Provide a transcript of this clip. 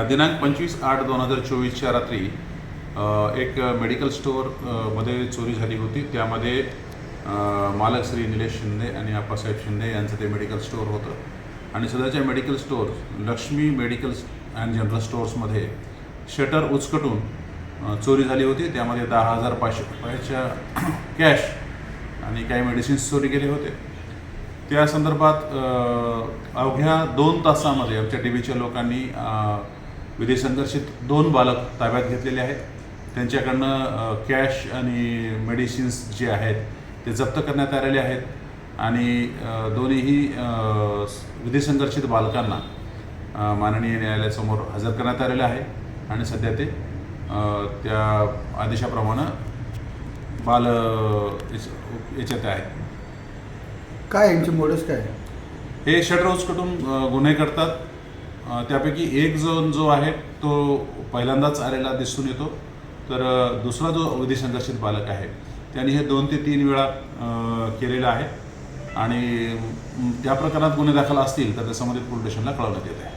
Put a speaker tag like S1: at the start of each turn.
S1: दिनांक 25/8/2024च्या रात्री एक मेडिकल स्टोअर मध्ये चोरी झाली होती। त्यामध्ये मालक श्री निलेश शिंदे आणि आप्पासाहेब शिंदे यांचं ते मेडिकल स्टोअर होतं आणि सध्याच्या medical store Lakshmi medical and general स्टोअर्समध्ये शटर उचकटून चोरी झाली होती। त्यामध्ये 10,500 रुपयाच्या कॅश आणि काही मेडिसिन्स चोरी केले होते। त्या संदर्भात अवघ्या 2 तासामध्ये आमच्या टीव्हीच्या लोकांनी विधी संघर्षित 2 बालक ताब्यात घेतलेले आहेत। त्यांच्याकडनं कॅश आणि मेडिसिन्स जे आहेत ते जप्त करण्यात आलेले आहेत आणि दोन्हीही विधी संघर्षित बालकांना माननीय न्यायालयासमोर हजर करण्यात आलेले आहे आणि सध्या ते त्या आदेशाप्रमाणे बाल याच्यात आहेत।
S2: काय यांची मोडस काय?
S1: हे शटर उचकटून गुन्हे करतात। त्यापैकी एक जण जो आहे तो पहिल्यांदाच आलेला दिसून येतो, तर दुसरा जो विधी संघर्षित बालक आहे त्याने हे 2 ते 3 वेळा केलेलं आहे आणि त्या प्रकरणात गुन्हे दाखल असतील तर त्याच्यामध्ये पोलीस स्टेशनला कळवण्यात येत आहे।